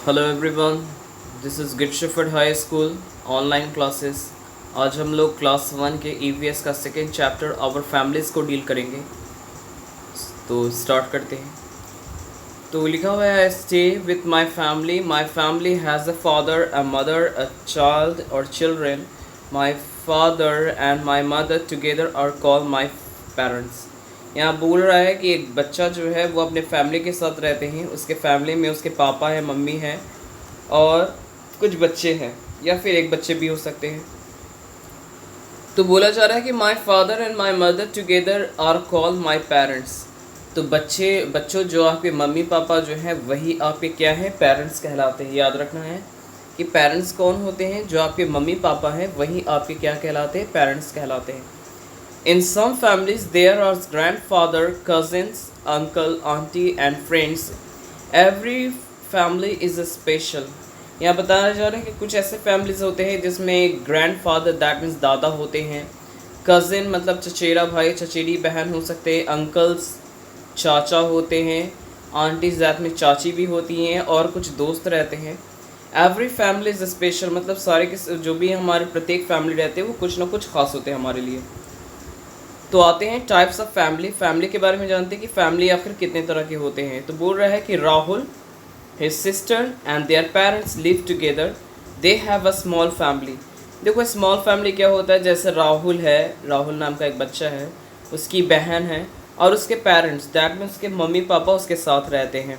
Hello everyone, this is Good Shepherd high school online classes. आज हम लोग class 1 के ईवीएस का सेकेंड चैप्टर आवर फैमिलीज़ को डील करेंगे। तो स्टार्ट करते हैं। तो लिखा हुआ है stay with my family has a father, a mother, a child और children. My father and my mother together are called my parents. यहाँ बोल रहा है कि एक बच्चा जो है वो अपने फैमिली के साथ रहते हैं। उसके फैमिली में उसके पापा है, मम्मी है और कुछ बच्चे हैं, या फिर एक बच्चे भी हो सकते हैं। तो बोला जा रहा है कि my father and my mother together are called my parents. तो बच्चों जो आपके मम्मी पापा जो हैं वही आपके क्या हैं, पेरेंट्स कहलाते हैं। याद रखना है कि पेरेंट्स कौन होते हैं, जो आपके मम्मी पापा हैं वही आपके क्या कहलाते हैं, पेरेंट्स कहलाते हैं। In some families there are grandfather, cousins, uncle, aunty and friends. Every family is a special. यहाँ बताया जा रहा है कि कुछ ऐसे फैमिलीज होते हैं जिसमें ग्रैंडफादर दैट मीन्स दादा होते हैं, कज़िन मतलब चचेरा भाई चचेरी बहन हो सकते हैं, अंकल्स चाचा होते हैं, आंटीज दैट में चाची भी होती हैं और कुछ दोस्त रहते हैं। एवरी फैमिली इज़ स्पेशल मतलब सारे के जो भी हमारे प्रत्येक फैमिली रहते हैं वो कुछ ना कुछ खास होते हैं हमारे लिए। तो आते हैं टाइप्स ऑफ फैमिली के बारे में जानते हैं कि फैमिली आखिर कितने तरह के होते हैं। तो बोल रहा है कि Rahul, his sister and their parents live together. They have a small family. देखो स्मॉल फैमिली क्या होता है, जैसे राहुल है, राहुल नाम का एक बच्चा है, उसकी बहन है और उसके पेरेंट्स दैट मीन्स उसके मम्मी पापा उसके साथ रहते हैं।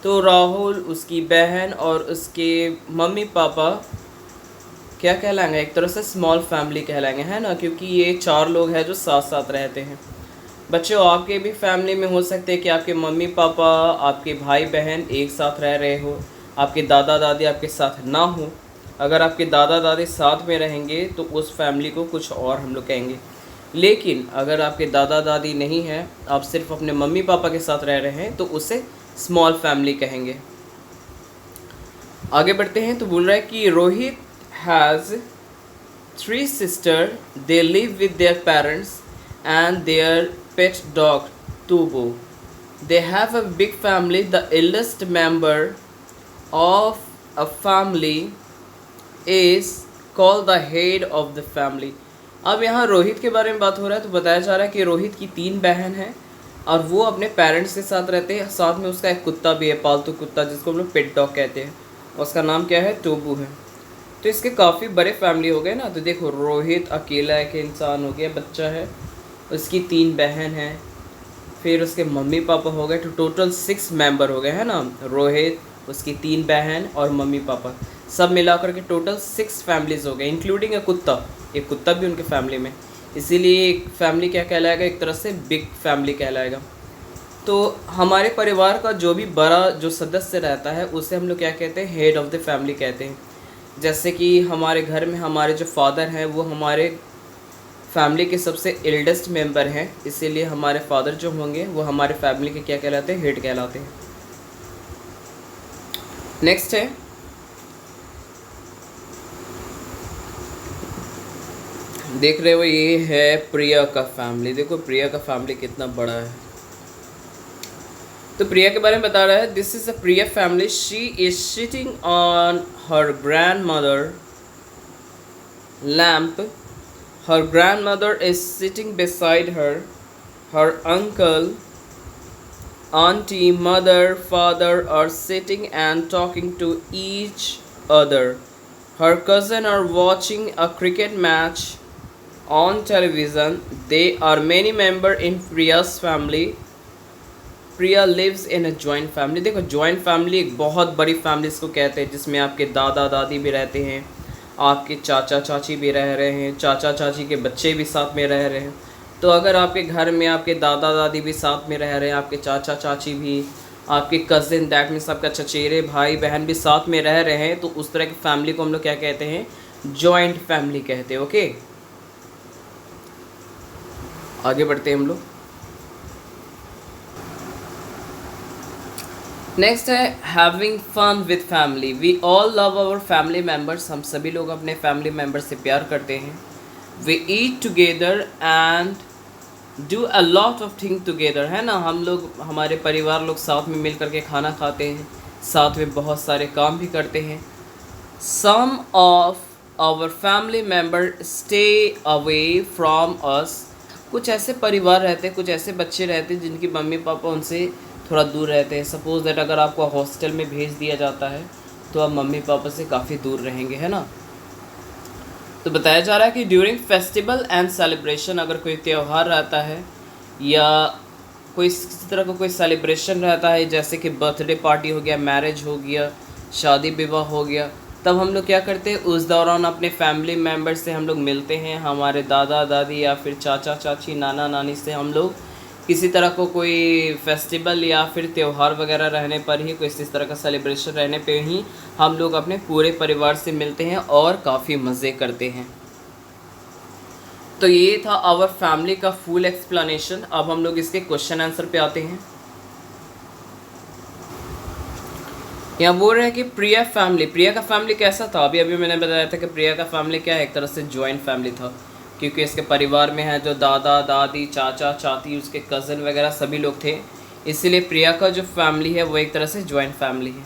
तो राहुल, उसकी बहन और उसके मम्मी पापा क्या कहलाएंगे, एक तरह से स्मॉल फैमिली कहलाएंगे, है ना, क्योंकि ये 4 लोग हैं जो साथ साथ रहते हैं। बच्चों आपके भी फैमिली में हो सकते हैं कि आपके मम्मी पापा, आपके भाई बहन एक साथ रह रहे हो, आपके दादा दादी आपके साथ ना हो। अगर आपके दादा दादी साथ में रहेंगे तो उस फैमिली को कुछ और हम लोग कहेंगे। लेकिन अगर आपके दादा दादी नहीं है, आप सिर्फ अपने मम्मी पापा के साथ रह रहे हैं तो उसे स्मॉल फैमिली कहेंगे। आगे बढ़ते हैं। तो बोल रहा है कि Rohit has 3 sister, they live with their parents and their pet dog Tubu. They have a big family. The eldest member of a family is called the head of the family. अब यहाँ रोहित के बारे में बात हो रहा है। तो बताया जा रहा है कि रोहित की 3 बहन हैं और वो अपने पेरेंट्स के साथ रहते हैं। साथ में उसका एक कुत्ता भी है, पालतू कुत्ता जिसको हम लोग पेट डॉग कहते हैं। उसका नाम क्या है, टोबू है। तो इसके काफ़ी बड़े फैमिली हो गए ना। तो देखो रोहित अकेला एक इंसान हो गया, बच्चा है, उसकी 3 बहन हैं, फिर उसके मम्मी पापा हो गए। तो टोटल 6 मेंबर हो गए, है ना। रोहित, उसकी 3 बहन और मम्मी पापा सब मिलाकर के टोटल 6 फैमिलीज़ हो गए, इंक्लूडिंग एक कुत्ता भी उनके फैमिली में। इसीलिए एक फैमिली क्या कहलाएगा, एक तरह से बिग फैमिली कहलाएगा। तो हमारे परिवार का जो भी बड़ा जो सदस्य रहता है उसे हम लोग क्या कहते हैं, हेड ऑफ़ द फैमिली कहते हैं। जैसे कि हमारे घर में हमारे जो फादर हैं वो हमारे फैमिली के सबसे एल्डेस्ट मेंबर हैं, इसीलिए हमारे फादर जो होंगे वो हमारे फैमिली के क्या कहलाते हैं, हेड कहलाते हैं। नेक्स्ट है, देख रहे हो ये है प्रिया का फैमिली। देखो प्रिया का फैमिली कितना बड़ा है। तो प्रिया के बारे में बता रहा है, this is a Priya family. She is sitting on her grand mother lamp. Her grandmother is sitting beside her. Her uncle, auntie, mother, father are sitting and talking to each other. Her cousin are watching a cricket match on television. There are many members in Priya's family. Priya lives in a joint family. देखो joint family एक बहुत बड़ी family इसको कहते हैं, जिसमें आपके दादा दादी भी रहते हैं, आपके चाचा चाची भी रह रहे हैं, चाचा चाची के बच्चे भी साथ में रह रहे हैं। तो अगर आपके घर में आपके दादा दादी भी साथ में रह रहे हैं, आपके चाचा चाची भी, आपके कज़िन दैट मीन्स आपका चचेरे भाई बहन भी साथ में रह रहे हैं, तो उस तरह की फैमिली को हम लोग क्या कहते हैं, जॉइंट फैमिली कहते हैं। ओके, आगे बढ़ते हैं हम लोग। नेक्स्ट है having fun with family. We all love our family members. हम सभी लोग अपने फैमिली मेम्बर्स से प्यार करते हैं। We eat together and do a lot of thing together, है ना। हम लोग हमारे परिवार लोग साथ में मिल करके खाना खाते हैं, साथ में बहुत सारे काम भी करते हैं। Some of our family member stay away from us. कुछ ऐसे परिवार रहते हैं, कुछ ऐसे बच्चे रहते हैं जिनकी मम्मी पापा उनसे थोड़ा दूर रहते हैं। सपोज़ दैट अगर आपको हॉस्टल में भेज दिया जाता है तो आप मम्मी पापा से काफ़ी दूर रहेंगे, है ना। तो बताया जा रहा है कि ड्यूरिंग फेस्टिवल एंड सेलिब्रेशन, अगर कोई त्यौहार रहता है या कोई किसी तरह का कोई सेलिब्रेशन रहता है, जैसे कि बर्थडे पार्टी हो गया, मैरिज हो गया, शादी विवाह हो गया, तब हम लोग क्या करते हैं, उस दौरान अपने फैमिली मेम्बर्स से हम लोग मिलते हैं। हमारे दादा दादी या फिर चाचा चाची, नाना नानी से हम लोग किसी तरह को कोई फेस्टिवल या फिर त्यौहार वगैरह रहने पर ही, कोई इस तरह का सेलिब्रेशन रहने पे ही हम लोग अपने पूरे परिवार से मिलते हैं और काफ़ी मज़े करते हैं। तो ये था आवर फैमिली का फुल एक्सप्लेनेशन। अब हम लोग इसके क्वेश्चन आंसर पे आते हैं। यहाँ बोल रहे हैं कि प्रिया फैमिली, प्रिया का फैमिली कैसा था। अभी अभी मैंने बताया था कि प्रिया का फैमिली क्या है, एक तरह से जॉइंट फैमिली था, क्योंकि इसके परिवार में है जो दादा दादी, चाचा चाची, उसके कज़न वगैरह सभी लोग थे, इसीलिए प्रिया का जो फैमिली है वो एक तरह से जॉइंट फैमिली है।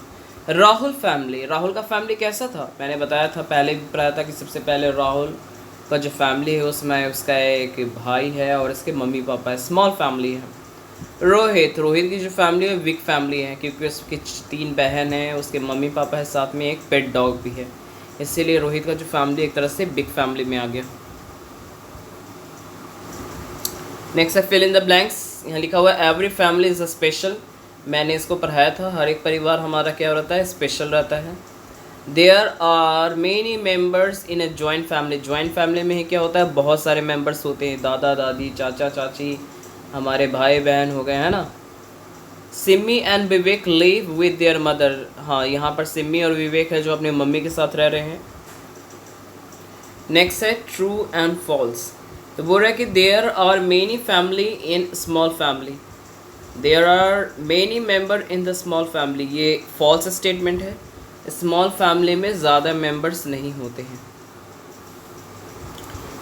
राहुल फैमिली, राहुल का फैमिली कैसा था, मैंने बताया था पहले भी बताया था कि सबसे पहले राहुल का जो फैमिली है उसमें उसका एक भाई है और इसके मम्मी पापा है, स्मॉल फैमिली है। रोहित, रोहित की जो फैमिली है बिग फैमिली है, क्योंकि उसकी 3 बहन हैं, उसके मम्मी पापा है, साथ में एक पेट डॉग भी है, इसीलिए रोहित का जो फैमिली एक तरह से बिग फैमिली में आ गया। नेक्स्ट है फिल इन द ब्लैंक्स। यहाँ लिखा हुआ है every family is a special. मैंने इसको पढ़ाया था, हर एक परिवार हमारा क्या रहता है, स्पेशल रहता है। There are many members in a joint family. Joint family में ही क्या होता है, बहुत सारे मेम्बर्स होते हैं, दादा दादी, चाचा चाची, हमारे भाई बहन हो गए, है ना। Simi and Vivek live with their mother. हाँ, यहाँ पर सिमी और विवेक है जो अपनी मम्मी के साथ रह रहे हैं। नेक्स्ट है ट्रू एंड फॉल्स। तो बोल रहा है कि there are many family in small family, there are many member in the small family, ये फॉल्स स्टेटमेंट है। स्मॉल फैमिली में ज़्यादा मेंबर्स नहीं होते हैं।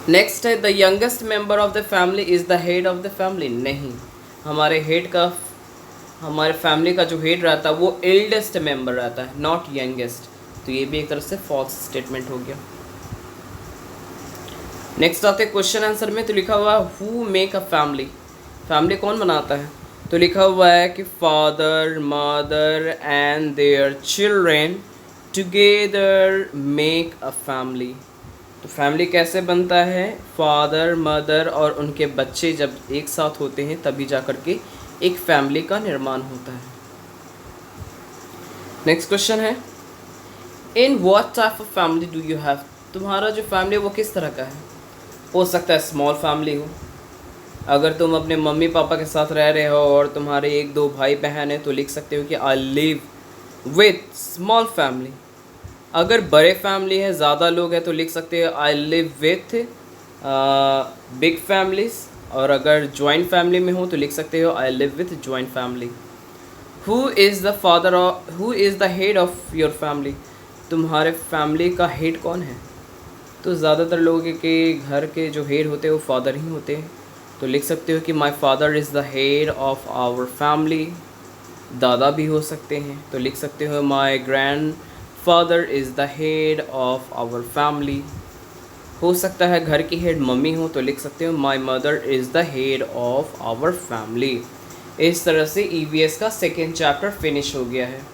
नेक्स्ट है the youngest member of the family is the head of the family. नहीं, हमारे फैमिली का जो हेड रहता है वो एल्डेस्ट मेंबर रहता है, नॉट यंगेस्ट। तो ये भी एक तरह से फॉल्स स्टेटमेंट हो गया। नेक्स्ट आते हैं क्वेश्चन आंसर में। तो लिखा हुआ है who make a family, family कौन बनाता है। तो लिखा हुआ है कि father mother and their children together make a family. तो फैमिली कैसे बनता है, फादर मदर और उनके बच्चे जब एक साथ होते हैं तभी जा कर के एक फैमिली का निर्माण होता है। नेक्स्ट क्वेश्चन है in what type of family do you have. तुम्हारा जो फैमिली है वो किस तरह का है। हो सकता है स्मॉल फैमिली हो, अगर तुम अपने मम्मी पापा के साथ रह रहे हो और तुम्हारे 1-2 भाई बहन हैं तो लिख सकते हो कि I live with small family. अगर बड़े फैमिली है, ज़्यादा लोग हैं, तो लिख सकते हो I live with big families. और अगर जॉइंट फैमिली में हो तो लिख सकते हो I live with joint family. Who is the father of, who is the head of your family. तुम्हारे फैमिली का हेड कौन है। तो ज़्यादातर लोगों के घर के जो हेड होते हैं वो फादर ही होते हैं, तो लिख सकते हो कि my father is the head of our family. दादा भी हो सकते हैं, तो लिख सकते हो my grandfather is the head of our family. हो सकता है घर की हेड मम्मी हो, तो लिख सकते हो my mother is the head of our family. इस तरह से EVS का सेकेंड चैप्टर फिनिश हो गया है।